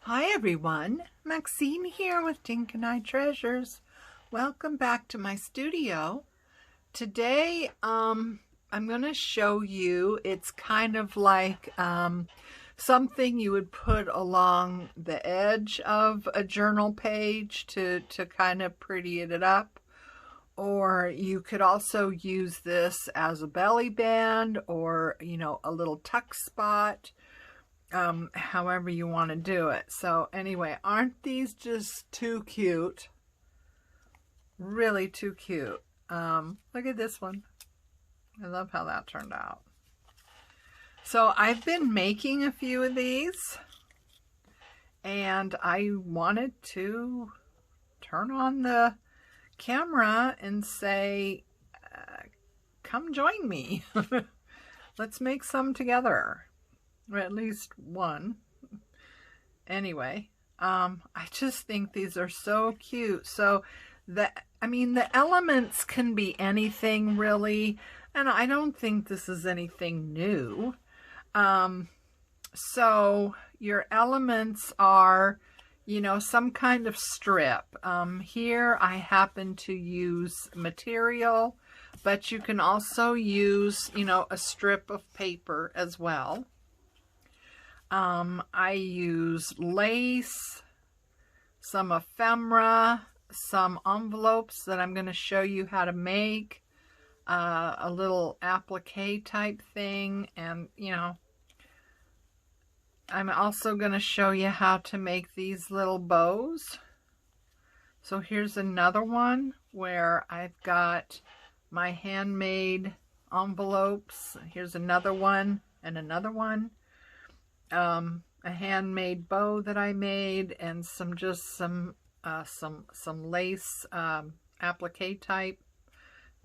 Hi everyone, Maxine here with Tink and I Treasures. Welcome back to my studio. Today I'm going to show you, it's kind of like something you would put along the edge of a journal page to kind of pretty it up. Or you could also use this as a belly band or, a little tuck spot. However you want to do it. So anyway, aren't these just too cute? Really too cute. Look at this one. I love how that turned out. So I've been making a few of these and I wanted to turn on the camera and say, come join me. Let's make some together. Or at least one. Anyway, I just think these are so cute. So the elements can be anything really, and I don't think this is anything new. So your elements are, some kind of strip. Here I happen to use material, but you can also use, a strip of paper as well. I use lace, some ephemera, some envelopes that I'm going to show you how to make, a little applique type thing, and I'm also going to show you how to make these little bows. So here's another one where I've got my handmade envelopes. Here's another one and another one. A handmade bow that I made, and some lace applique type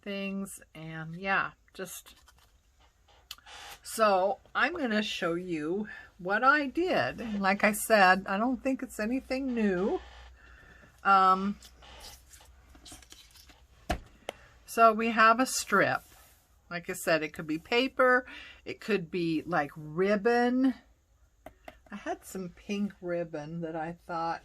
things, and yeah, just so I'm going to show you what I did. Like I said, I don't think it's anything new. So we have a strip. Like I said, it could be paper, it could be like ribbon. I had some pink ribbon that I thought,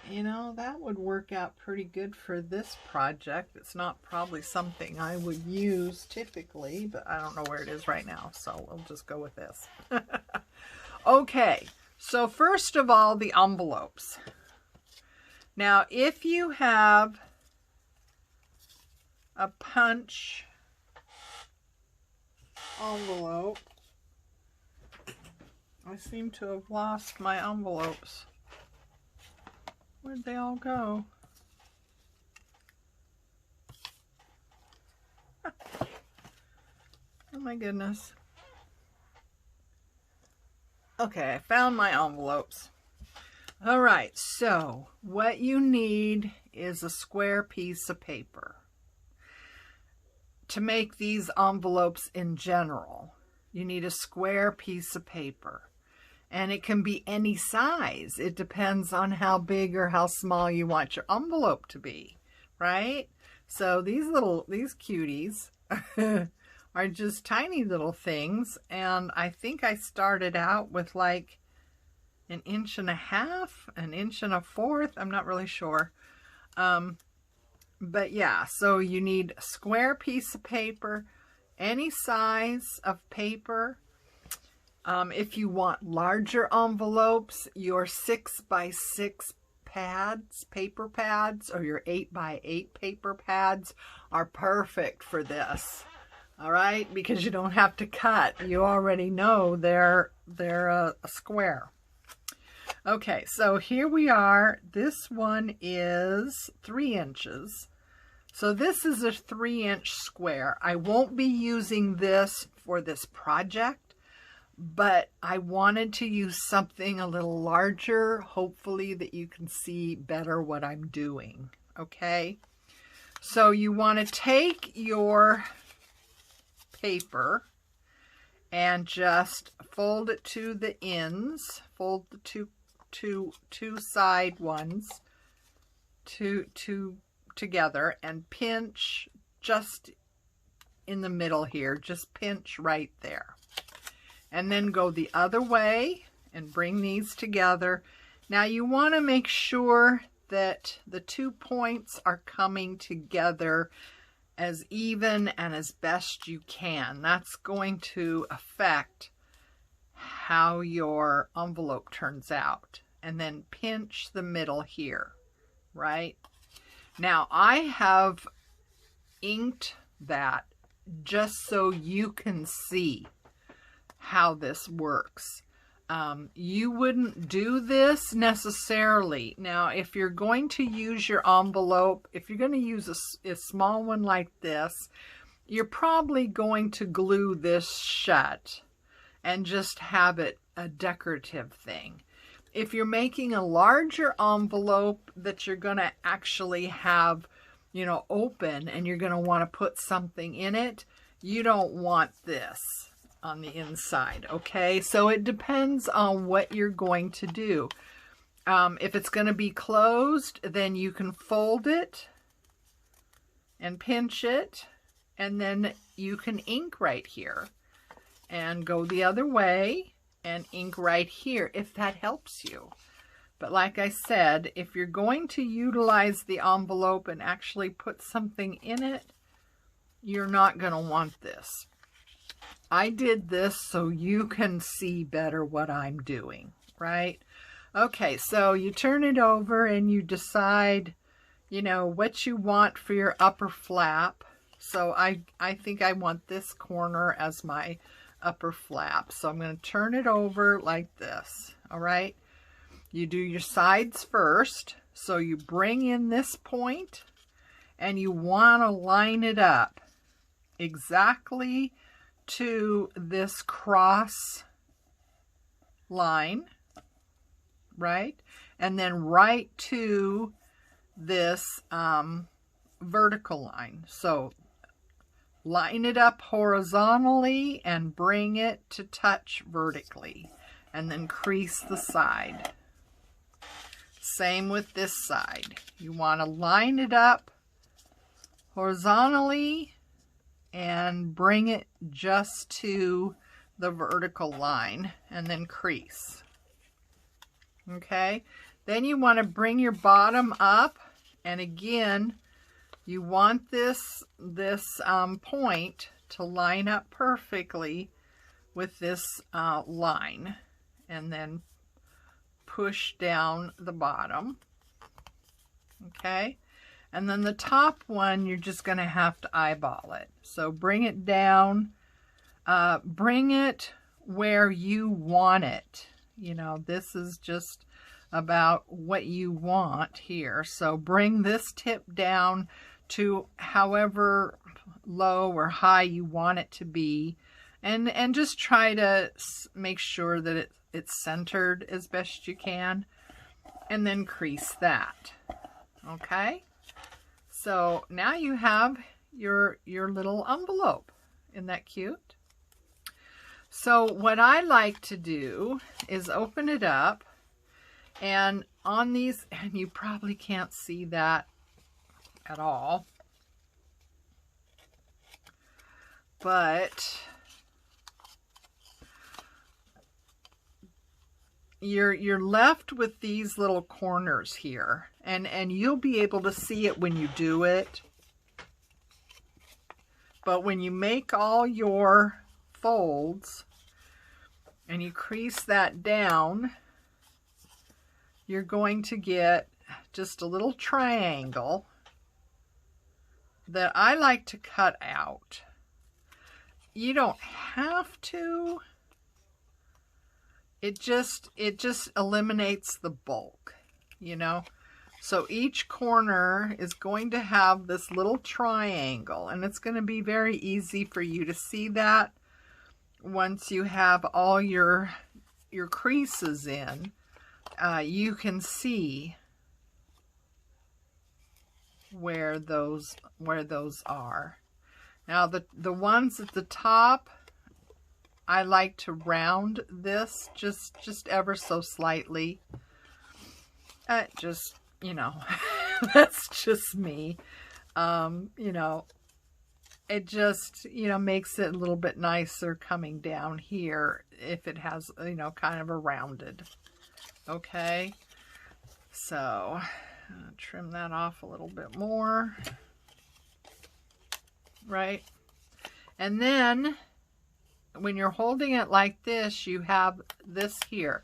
that would work out pretty good for this project. It's not probably something I would use typically, but I don't know where it is right now, so we'll just go with this. Okay, so first of all, the envelopes. Now, if you have a punch envelope, I seem to have lost my envelopes. Where'd they all go? Oh my goodness. Okay, I found my envelopes. All right, so what you need is a square piece of paper. To make these envelopes in general, you need a square piece of paper. And it can be any size. It depends on how big or how small you want your envelope to be, right? So these cuties are just tiny little things. And I think I started out with like 1.5 inches, 1.25 inches. I'm not really sure. But yeah, so you need a square piece of paper, any size of paper. If you want larger envelopes, your 6x6 paper pads, or your 8x8 paper pads are perfect for this. All right, because you don't have to cut. You already know they're a square. Okay, so here we are. This one is 3 inches. So this is a 3-inch square. I won't be using this for this project, but I wanted to use something a little larger, hopefully that you can see better what I'm doing, okay? So you want to take your paper and just fold it to the ends, fold the two side ones together, and pinch just in the middle here, just pinch right there. And then go the other way and bring these together Now you want to make sure that the 2 points are coming together as even and as best you can. That's going to affect how your envelope turns out. And then pinch the middle here, right? Now I have inked that just so you can see how this works. You wouldn't do this necessarily. Now, if you're going to use your envelope, if you're going to use a small one like this, you're probably going to glue this shut and just have it a decorative thing. If you're making a larger envelope that you're going to actually have, you know, open, and you're going to want to put something in it, you don't want this on the inside, okay? So it depends on what you're going to do. If it's going to be closed, then you can fold it and pinch it, and then you can ink right here and go the other way and ink right here if that helps you. But like I said, if you're going to utilize the envelope and actually put something in it, you're not going to want this. I did this so you can see better what I'm doing, right? Okay, so you turn it over and you decide, you know, what you want for your upper flap. So I think I want this corner as my upper flap. So I'm going to turn it over like this, all right? You do your sides first. So you bring in this point and you want to line it up exactly to this cross line, right? And then right to this vertical line. So line it up horizontally and bring it to touch vertically, and then crease the side. Same with this side. You want to line it up horizontally and bring it just to the vertical line, and then crease. Okay, then you want to bring your bottom up, and again you want this point to line up perfectly with this line, and then push down the bottom. Okay, and then the top one, you're just going to have to eyeball it. So bring it down, bring it where you want it. You know, this is just about what you want here. So bring this tip down to however low or high you want it to be, and just try to make sure that it's centered as best you can, and then crease that. Okay, so now you have your little envelope. Isn't that cute? So what I like to do is open it up, and on these, and you probably can't see that at all, but you're left with these little corners here, and you'll be able to see it when you do it. But when you make all your folds and you crease that down, you're going to get just a little triangle that I like to cut out. You don't have to. It just eliminates the bulk, you know. So each corner is going to have this little triangle, and it's going to be very easy for you to see that once you have all your creases in. You can see where those are. Now the ones at the top, I like to round this just ever so slightly. Just, you know, that's just me. You know, it just, you know, makes it a little bit nicer coming down here if it has, you know, kind of a rounded. Okay, So trim that off a little bit more, right? And then when you're holding it like this, you have this here.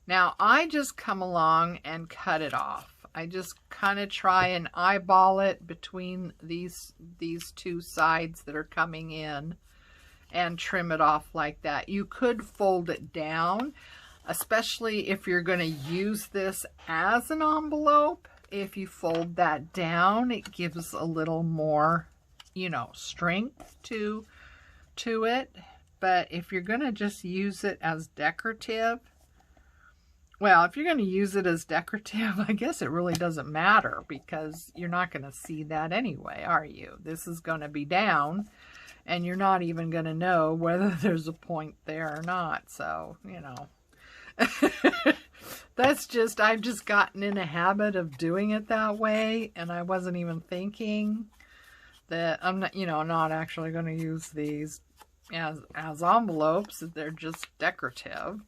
Now I just come along and cut it off. I just kind of try and eyeball it between these two sides that are coming in and trim it off like that. You could fold it down, especially if you're going to use this as an envelope. If you fold that down, it gives a little more, you know, strength to it. But if you're going to just use it as decorative, well, if you're going to use it as decorative, I guess it really doesn't matter, because you're not going to see that anyway, are you? This is going to be down, and you're not even going to know whether there's a point there or not. So, you know, that's just, I've just gotten in a habit of doing it that way, and I wasn't even thinking that I'm not, you know, not actually going to use these as envelopes. They're just decorative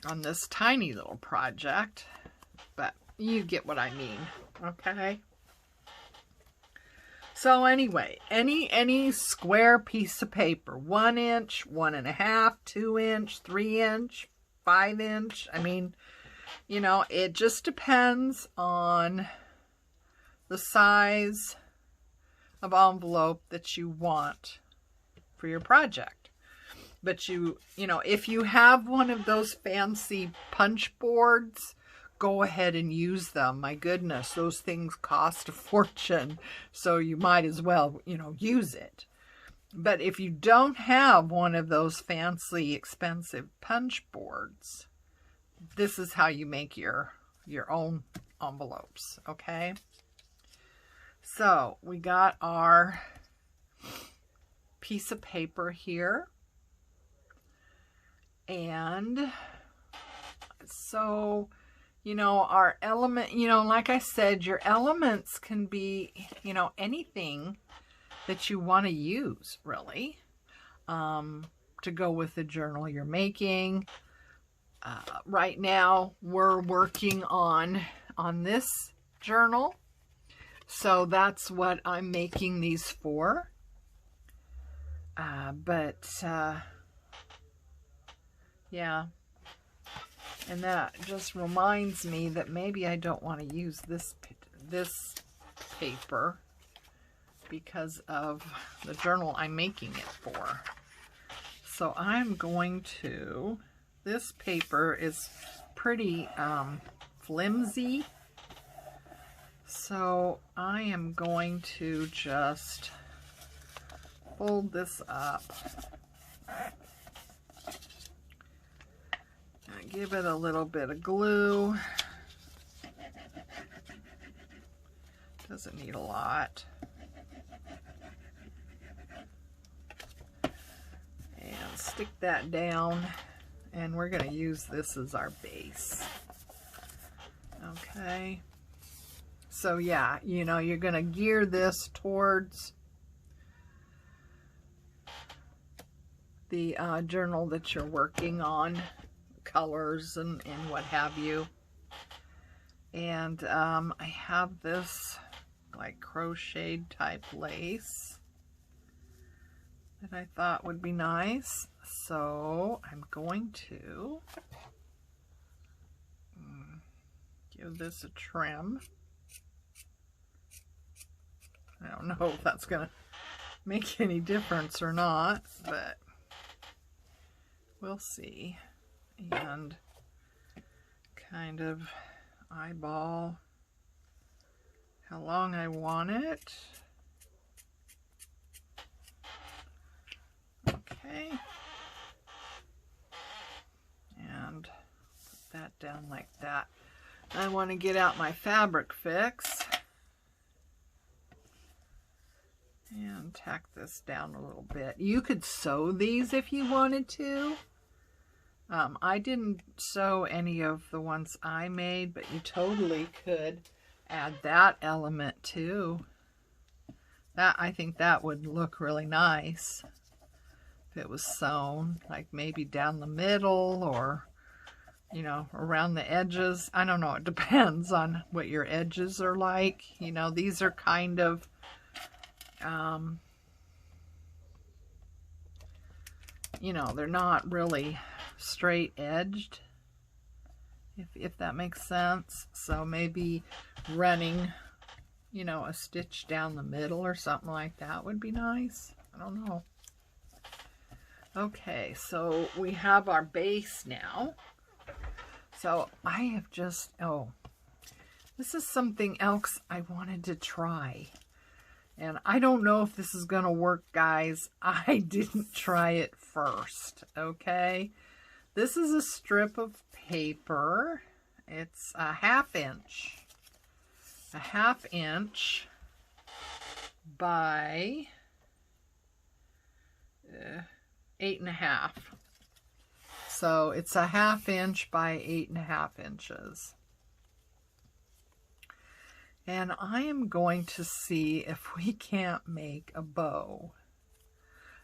on this tiny little project, but you get what I mean, okay? So anyway, any square piece of paper, 1 inch, 1.5, 2 inch, 3 inch, 5 inch, I mean, you know, it just depends on the size of envelope that you want for your project. But you know, if you have one of those fancy punch boards, go ahead and use them. My goodness, those things cost a fortune. So you might as well, you know, use it. But if you don't have one of those fancy, expensive punch boards, this is how you make your own envelopes, okay? So we got our piece of paper here. And so, you know, our element, you know, like I said, your elements can be, you know, anything that you want to use, really, to go with the journal you're making. Right now, we're working on this journal. So that's what I'm making these for. Yeah, and that just reminds me that maybe I don't want to use this paper because of the journal I'm making it for. So I'm going to, this paper is pretty flimsy, so I am going to just fold this up. Give it a little bit of glue. Doesn't need a lot. And stick that down. And we're going to use this as our base. Okay. So yeah, you know, you're going to gear this towards the journal that you're working on. Colors and what have you. And I have this like crocheted type lace that I thought would be nice. So I'm going to give this a trim. I don't know if that's going to make any difference or not, but we'll see. And kind of eyeball how long I want it. Okay. And put that down like that. I want to get out my fabric fix and tack this down a little bit. You could sew these if you wanted to. I didn't sew any of the ones I made, but you totally could add that element too. That, I think that would look really nice if it was sewn, like maybe down the middle or you know, around the edges. I don't know, it depends on what your edges are like. You know, these are kind of, you know, they're not really straight edged, if that makes sense. So maybe running, you know, a stitch down the middle or something like that would be nice. I don't know. Okay, so we have our base now. So I have just, oh, this is something else I wanted to try. And I don't know if this is going to work, guys. I didn't try it first, okay? This is a strip of paper. It's a half inch by 8.5. So it's a half inch by 8.5 inches. And I am going to see if we can't make a bow.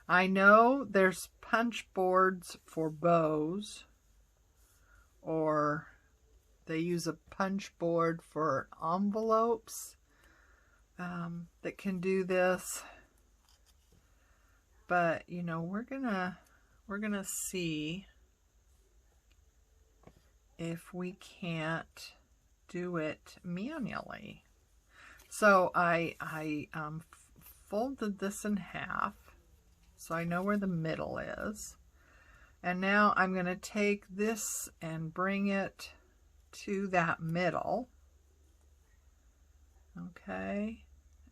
I know there's punch boards for bows, or they use a punch board for envelopes that can do this. But you know, we're gonna see if we can't do it manually. So I folded this in half, so I know where the middle is. And now I'm going to take this and bring it to that middle. Okay,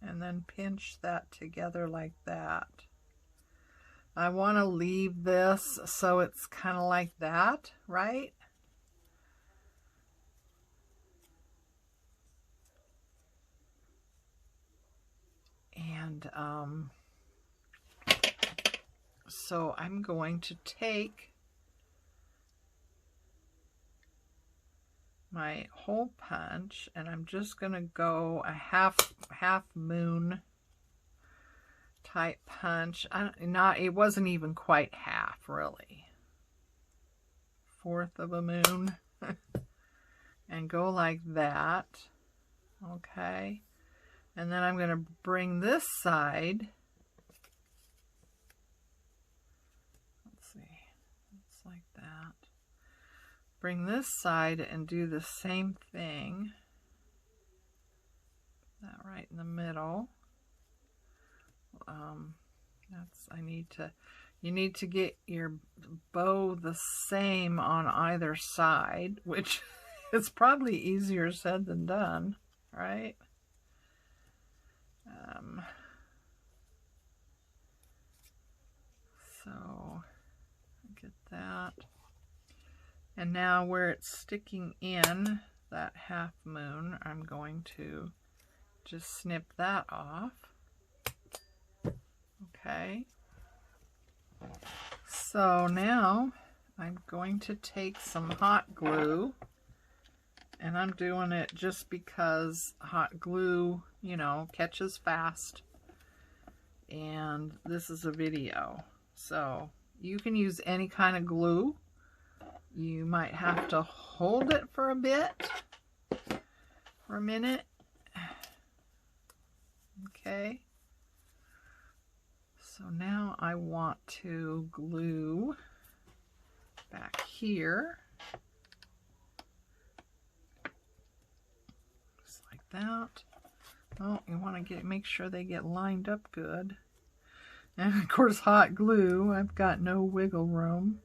and then pinch that together like that. I want to leave this so it's kind of like that, right? And so I'm going to take my hole punch and I'm just going to go a half moon type punch. It wasn't even quite half, really. 1/4 of a moon. And go like that. Okay. And then I'm going to bring this side. Let's see. It's like that. Bring this side and do the same thing. Put that right in the middle. You need to get your bow the same on either side, which is probably easier said than done, right? So get that. And now where it's sticking in that half moon, I'm going to just snip that off. Okay. So now I'm going to take some hot glue, and I'm doing it just because hot glue, you know, catches fast, and this is a video. So you can use any kind of glue. You might have to hold it for a bit, for a minute. Okay. So now I want to glue back here. Just like that. Oh, you want to make sure they get lined up good. And of course, hot glue, I've got no wiggle room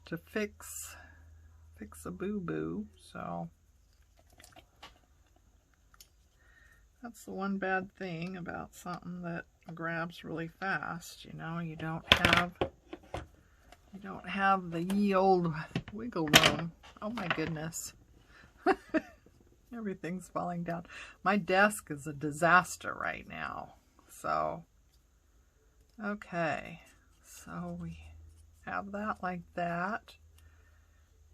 to fix a boo-boo, so that's the one bad thing about something that grabs really fast. You know, you don't have the ye old wiggle room. Oh my goodness. Everything's falling down. My desk is a disaster right now. So okay, so we have that like that,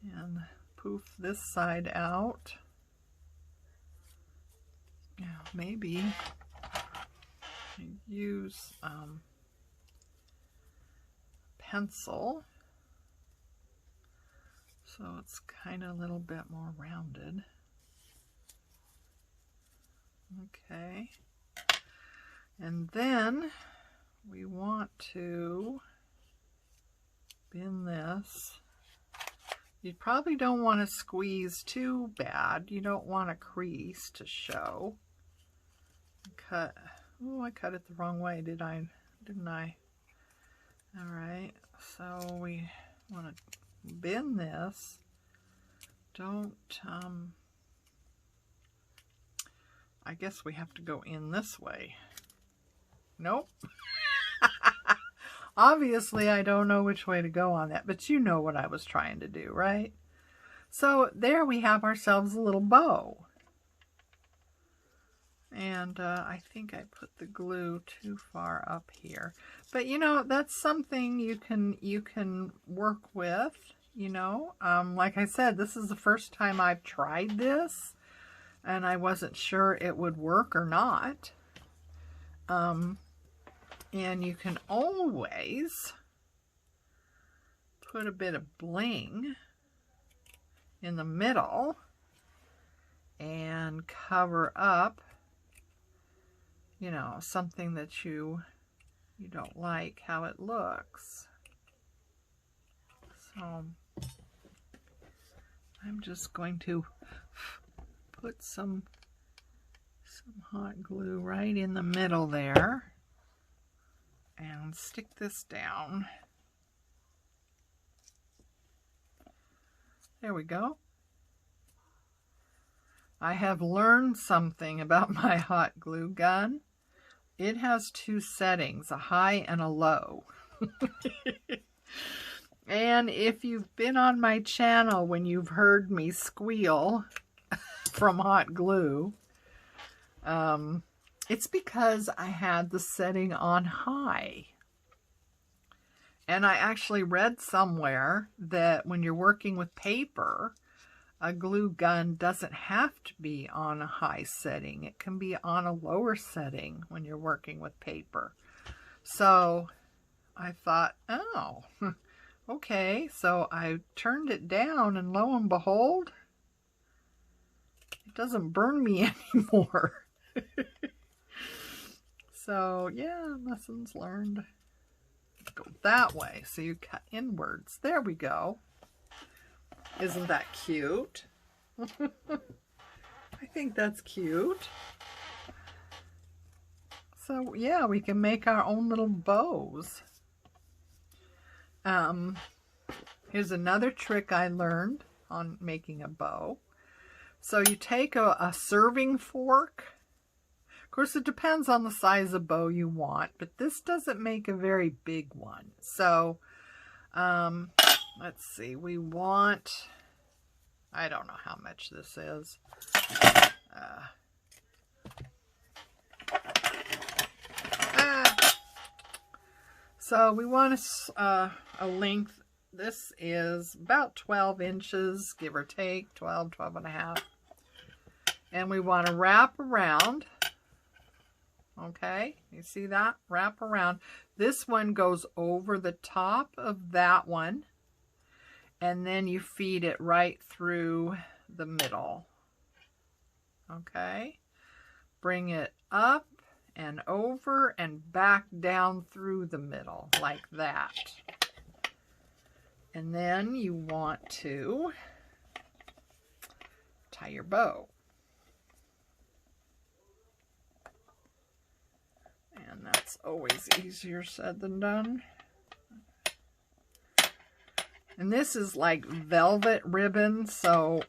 and poof this side out. Now maybe use pencil So it's kind of a little bit more rounded. Okay. And then we want to bend this. You probably don't want to squeeze too bad. You don't want a crease to show. Cut. Oh, I cut it the wrong way, didn't I? All right. So we want to bend this. Don't, I guess we have to go in this way. Nope. Obviously, I don't know which way to go on that, but you know what I was trying to do, right? So there we have ourselves a little bow. And I think I put the glue too far up here. But you know, that's something you can work with, you know. Like I said, this is the first time I've tried this, and I wasn't sure it would work or not. And you can always put a bit of bling in the middle and cover up, you know, something that you don't like how it looks. So I'm just going to put some hot glue right in the middle there and stick this down. There we go. I have learned something about my hot glue gun. It has two settings, a high and a low. And if you've been on my channel when you've heard me squeal from hot glue, it's because I had the setting on high. And I actually read somewhere that when you're working with paper, a glue gun doesn't have to be on a high setting. It can be on a lower setting when you're working with paper. So I thought, oh, okay. So I turned it down, and lo and behold, it doesn't burn me anymore. So yeah, lessons learned. Go that way, so you cut inwards. There we go. Isn't that cute? I think that's cute. So yeah, we can make our own little bows. Here's another trick I learned on making a bow. So you take a serving fork. Of course, it depends on the size of bow you want, but this doesn't make a very big one. So, let's see, we want, I don't know how much this is. So we want a length, this is about 12 inches, give or take, 12 and a half. And we want to wrap around. Okay, you see that? Wrap around. This one goes over the top of that one, and then you feed it right through the middle. Okay, bring it up and over and back down through the middle like that. And then you want to tie your bow. And that's always easier said than done. And this is like velvet ribbon, so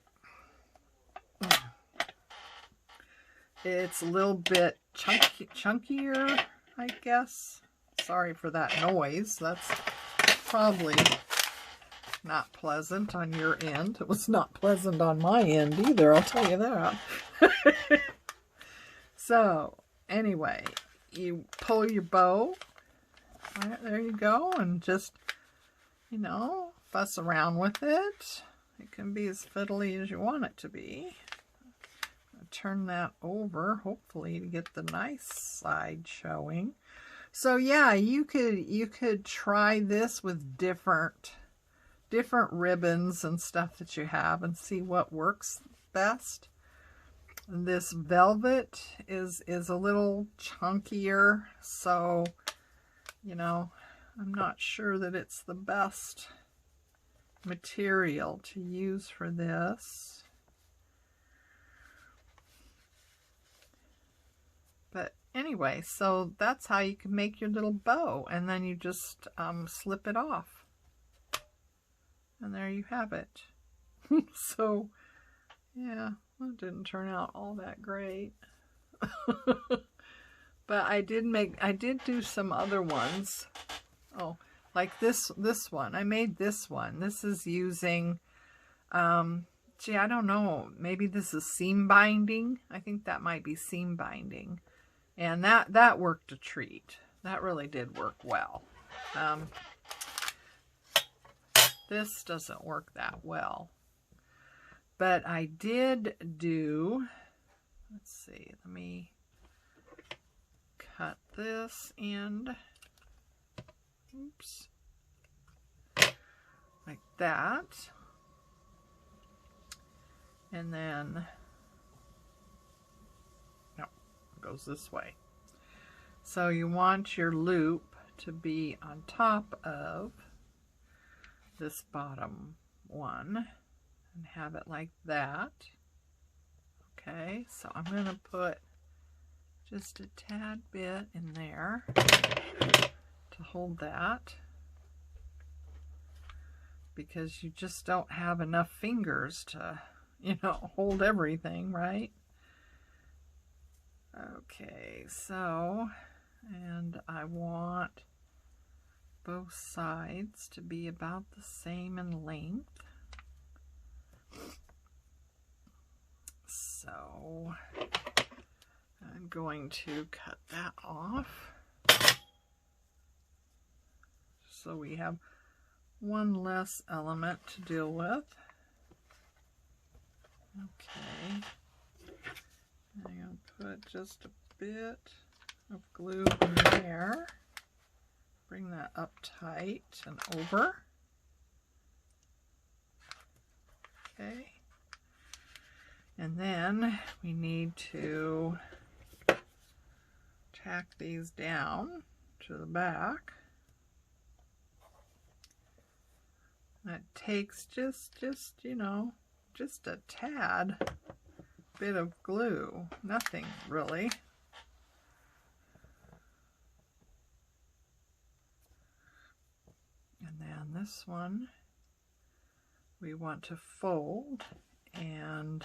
it's a little bit chunkier, I guess. Sorry for that noise. That's probably not pleasant on your end. It was not pleasant on my end either, I'll tell you that. So, anyway, you pull your bow, right, there you go, and just, you know, fuss around with it. It can be as fiddly as you want it to be. Turn that over, hopefully, to get the nice side showing. So yeah, you could try this with different different ribbons and stuff that you have and see what works best. This velvet is a little chunkier, so, you know, I'm not sure that it's the best material to use for this. But anyway, so that's how you can make your little bow, and then you just slip it off. And there you have it. So, yeah, well, it didn't turn out all that great. But I did do some other ones. Oh, like this one. I made this one. This is using, gee, I don't know. Maybe this is seam binding. I think that might be seam binding. And that worked a treat. That really did work well. This doesn't work that well. But I did do, let's see, let me cut this end. Oops. Like that. And then, no, it goes this way. So you want your loop to be on top of this bottom one and have it like that. Okay, so I'm going to put just a tad bit in there to hold that, because you just don't have enough fingers to, you know, hold everything, right? Okay, so, and I want both sides to be about the same in length. So I'm going to cut that off. So we have one less element to deal with. Okay. I'm going to put just a bit of glue in there. Bring that up tight and over. Okay. And then we need to tack these down to the back. That takes just you know, just a tad bit of glue. Nothing really. And then this one we want to fold and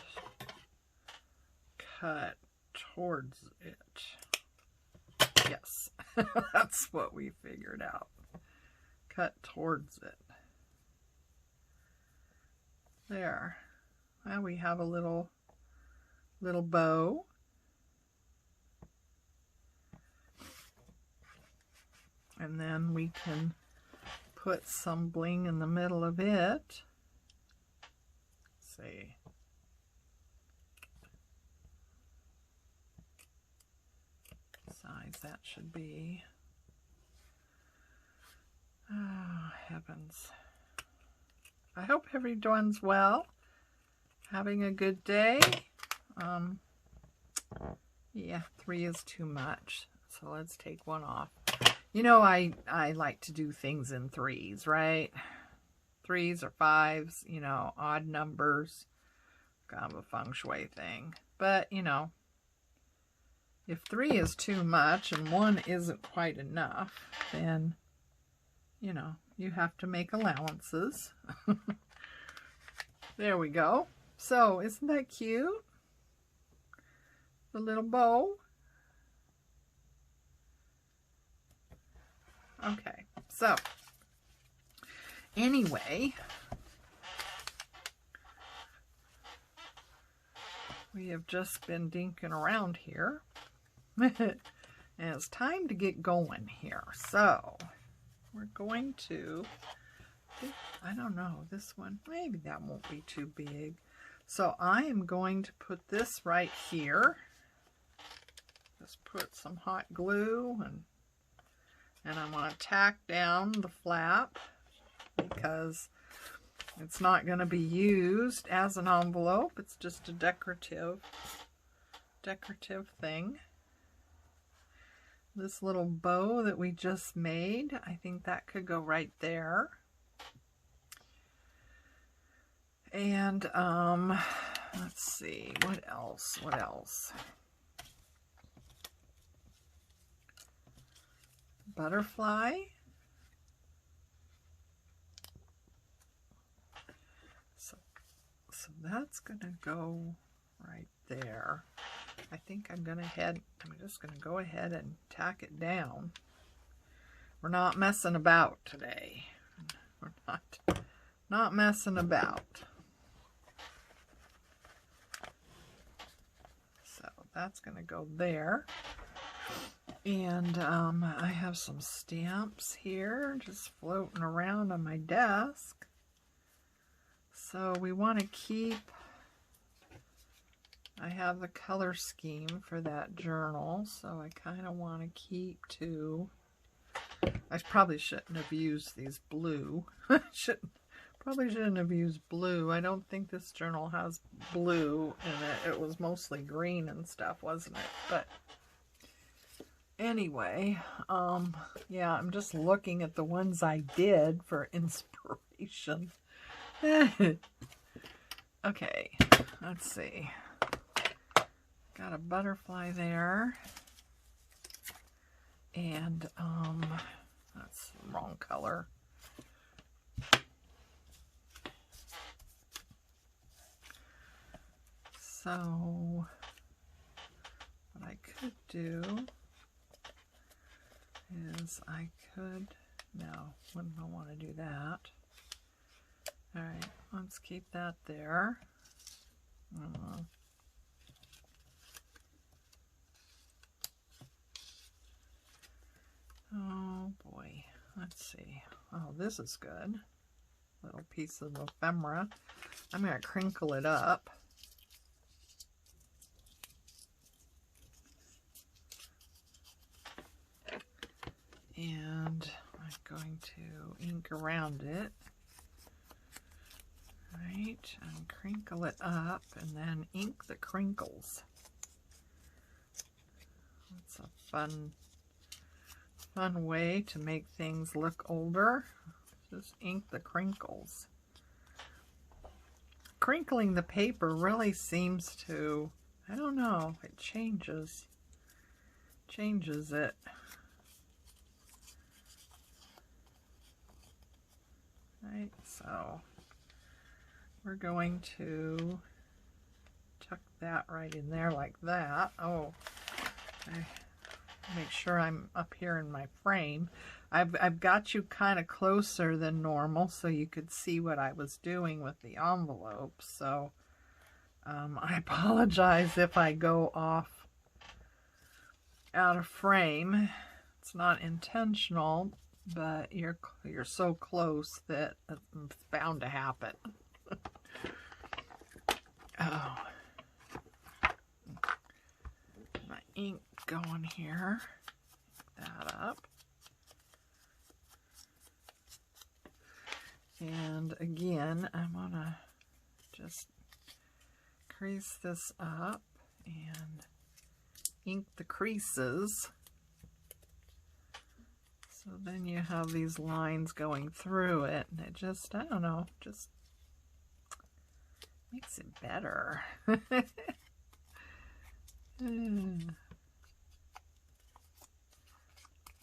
cut towards it. Yes, that's what we figured out. Cut towards it. There. Now we have a little bow. And then we can put some bling in the middle of it. Let's see. Size that should be. Oh, heavens. I hope everyone's well, having a good day. Yeah, 3 is too much, so let's take one off. You know, I like to do things in 3s, right? 3s or 5s, you know, odd numbers. Kind of a feng shui thing. But, you know, if 3 is too much and 1 isn't quite enough, then, you know, you have to make allowances. There we go. So, isn't that cute? The little bow. Okay, so, anyway, we have just been dinking around here. And it's time to get going here. So, we're going to, I don't know, this one, maybe that won't be too big. So I am going to put this right here. Just put some hot glue and I'm going to tack down the flap because It's not going to be used as an envelope. It's just a decorative thing. This little bow that we just made, I think that could go right there. And let's see, what else? Butterfly. So that's gonna go right there. I think I'm just gonna go ahead and tack it down. We're not messing about today. We're not messing about. So that's gonna go there. And I have some stamps here just floating around on my desk. So we want to keep, I have the color scheme for that journal, so I kind of want to keep to, I probably shouldn't have used these blue. Probably shouldn't have used blue. I don't think this journal has blue in it. It was mostly green and stuff, wasn't it? But anyway, yeah, I'm just looking at the ones I did for inspiration. Okay, let's see. Got a butterfly there. And, that's the wrong color. So, what I could do is no, wouldn't I want to do that. All right, let's keep that there. Oh boy, let's see. Oh, this is good. Little piece of ephemera. I'm going to crinkle it up. And I'm going to ink around it. Right, and crinkle it up and then ink the crinkles. It's a fun way to make things look older. Just ink the crinkles. Crinkling the paper really seems to, I don't know, it changes it. Right, so we're going to tuck that right in there like that. Oh, make sure I'm up here in my frame. I've got you kind of closer than normal so you could see what I was doing with the envelope. So I apologize if I go off out of frame. It's not intentional, but you're so close that it's bound to happen. Oh, my ink going here. Pick that up. And again, I'm gonna just crease this up and ink the creases. So then you have these lines going through it, and it just, I don't know, just makes it better. There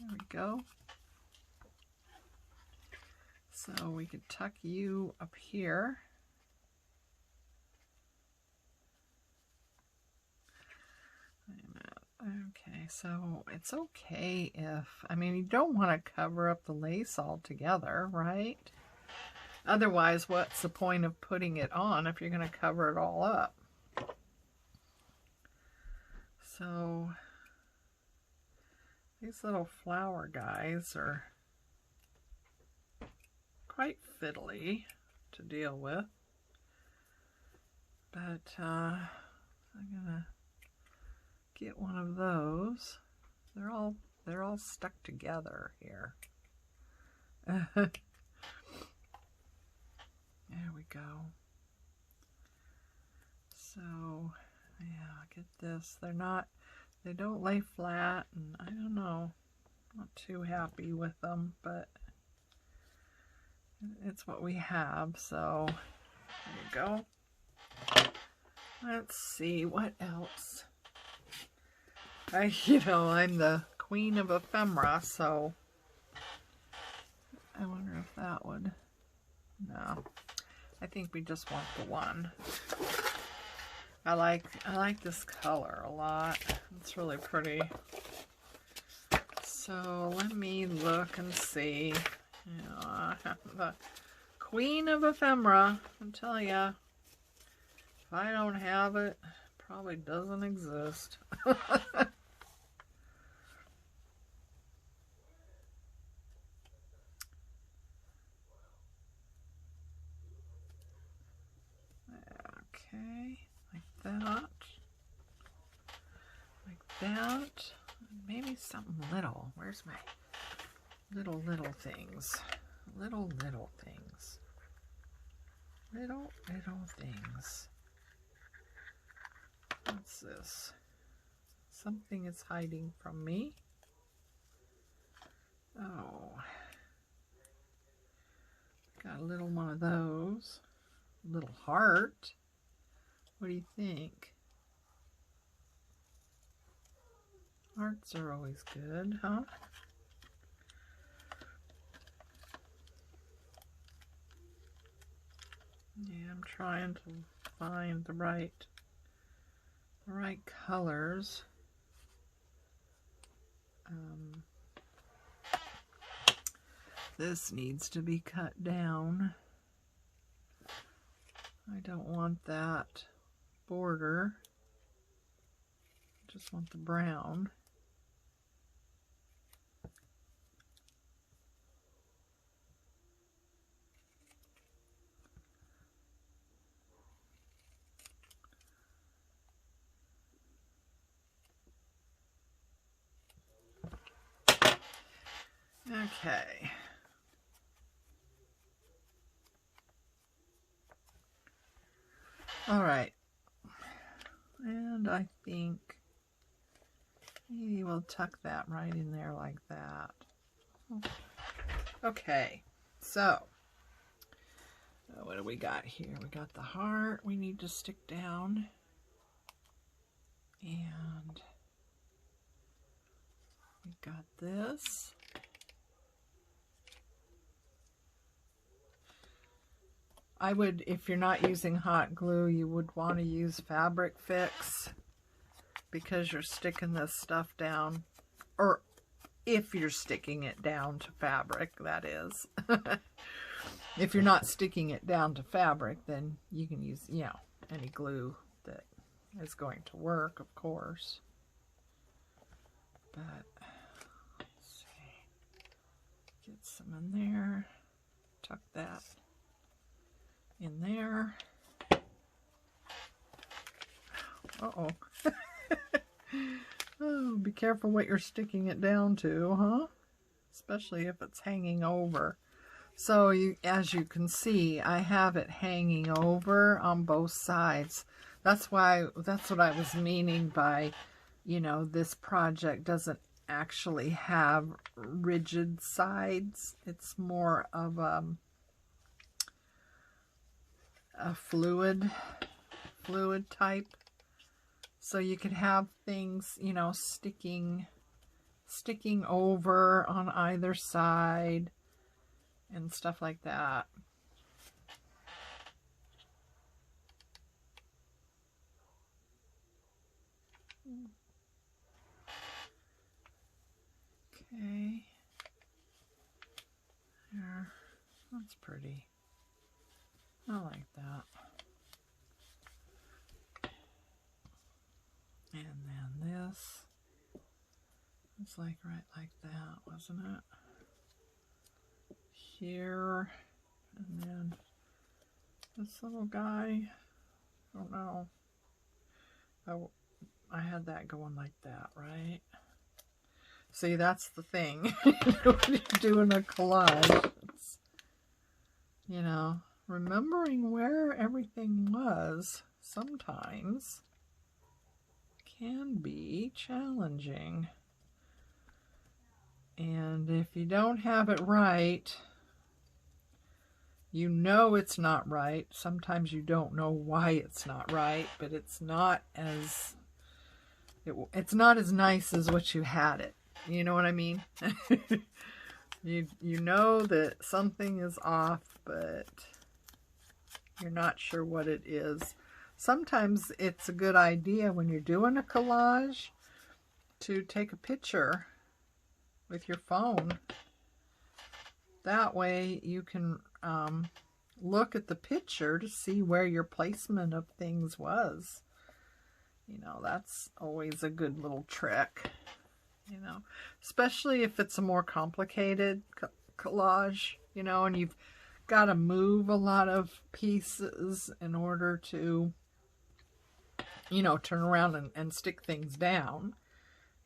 we go. So we could tuck you up here. Wait a minute. Okay, so it's okay if, I mean, you don't want to cover up the lace altogether, right? Otherwise, what's the point of putting it on if you're going to cover it all up? So these little flower guys are quite fiddly to deal with, but I'm gonna get one of those. They're all stuck together here. There we go. So, yeah, get this. They don't lay flat, and I don't know. Not too happy with them, but it's what we have, so there you go. Let's see, what else? I'm the queen of ephemera, so I wonder if that would, no. I think we just want the one. I like this color a lot. It's really pretty. So let me look and see. I have the queen of ephemera. I'll tell ya, if I don't have it, it probably doesn't exist. Okay, like that. Like that. Maybe something little. Where's my little things? Little things. Little things. What's this? Something is hiding from me. Oh. Got a little one of those. Little heart. What do you think? Hearts are always good, huh? Yeah, I'm trying to find the right colors. This needs to be cut down. I don't want that border. I just want the brown. Okay. All right. And I think maybe we'll tuck that right in there like that. Okay. So, what do we got here? We got the heart we need to stick down. And we got this. I would, if you're not using hot glue, you would want to use Fabric Fix because you're sticking this stuff down, or if you're sticking it down to fabric, that is. If you're not sticking it down to fabric, then you can use, any glue that is going to work, of course. But, let's see, get some in there, tuck that in there. Uh-oh. Oh, be careful what you're sticking it down to, huh? Especially if it's hanging over. So as you can see, I have it hanging over on both sides. That's what I was meaning by, this project doesn't actually have rigid sides. It's more of a fluid type. So you could have things, sticking over on either side and stuff like that. Okay. There. That's pretty. I like that. And then this, it's like right like that, wasn't it? Here, and then this little guy, I don't know. I had that going like that, right? See, that's the thing. When you're doing a collage, it's, remembering where everything was sometimes can be challenging. And if you don't have it right, you know it's not right. Sometimes you don't know why it's not right, but it's not as nice as what you had it. You know what I mean? You know that something is off, but you're not sure what it is. Sometimes it's a good idea when you're doing a collage to take a picture with your phone. That way you can look at the picture to see where your placement of things was. You know, that's always a good little trick, you know, especially if it's a more complicated collage, you know, and you've got to move a lot of pieces in order to, you know, turn around and stick things down.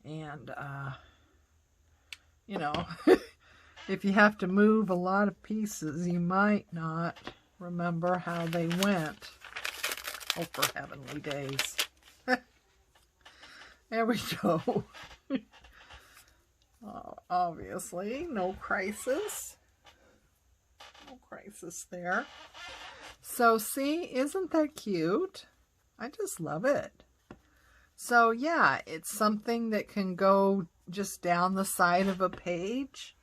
And, you know, if you have to move a lot of pieces, you might not remember how they went. Oh, for heavenly days. There we go. Oh, obviously, no crisis. No crisis there. So, see, isn't that cute? I just love it. So, yeah, it's something that can go just down the side of a page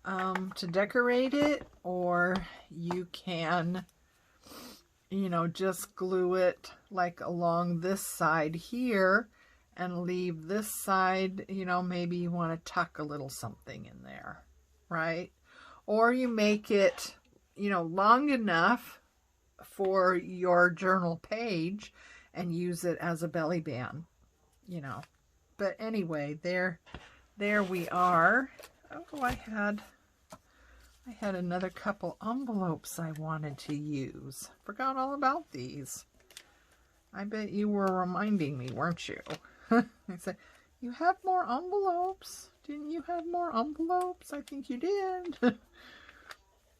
to decorate it, or you can, you know, just glue it like along this side here and leave this side, you know, maybe you want to tuck a little something in there, right? Or you make it, you know, long enough for your journal page and use it as a belly band, you know. But anyway, there we are. Oh, I had another couple envelopes I wanted to use. Forgot all about these. I bet you were reminding me, weren't you? I said, you have more envelopes. Didn't you have more envelopes? I think you did.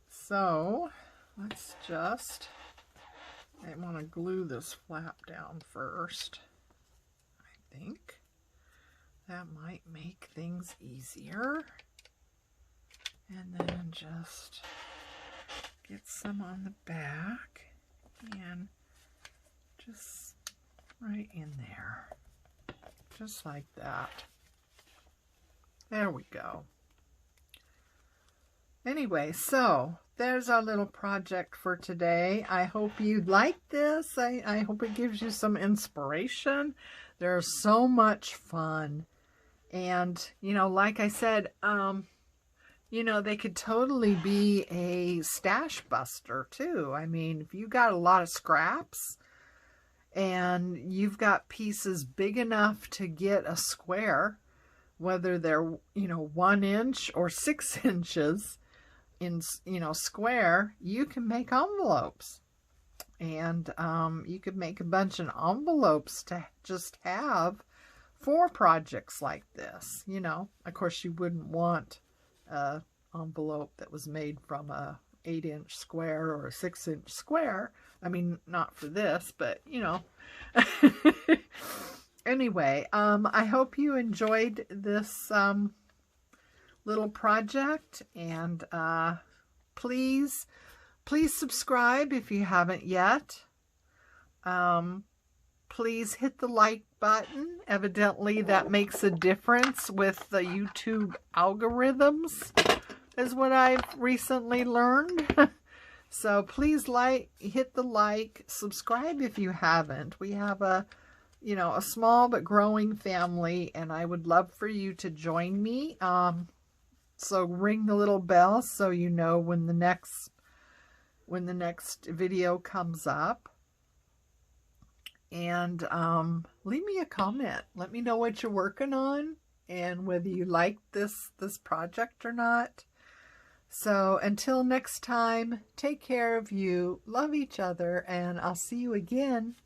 So, let's just, I want to glue this flap down first. I think that might make things easier. And then just get some on the back and just right in there. Just like that. There we go. Anyway, so there's our little project for today. I hope you like this. I hope it gives you some inspiration. There's so much fun. And, you know, like I said, you know, they could totally be a stash buster too. I mean, if you got a lot of scraps and you've got pieces big enough to get a square, whether they're, you know, 1 inch or 6 inches in, you know, square, you can make envelopes. And you could make a bunch of envelopes to just have for projects like this. You know, of course, you wouldn't want an envelope that was made from a 8-inch square or a 6-inch square. I mean, not for this, but you know. Anyway, I hope you enjoyed this little project, and please subscribe if you haven't yet. Please hit the like button. Evidently that makes a difference with the YouTube algorithms, is what I've recently learned. So please hit the like, subscribe if you haven't. We have a, you know, a small but growing family, and I would love for you to join me. So ring the little bell so you know when the next video comes up. And leave me a comment. Let me know what you're working on and whether you like this project or not. So until next time, take care of you, love each other, and I'll see you again